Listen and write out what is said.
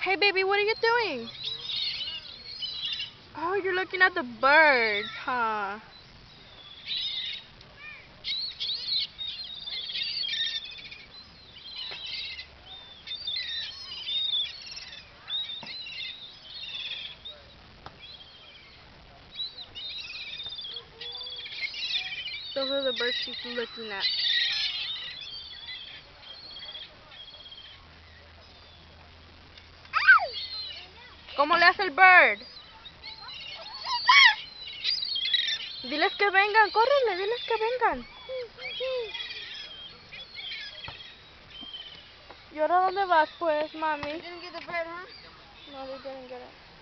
Hey baby, what are you doing? Oh, you're looking at the birds, huh? Those are the birds she's looking at. ¿Cómo le hace el bird? Diles que vengan, córrele, diles que vengan. ¿Y ahora dónde vas, pues, mami? You didn't get the bird, huh? No, they didn't get it.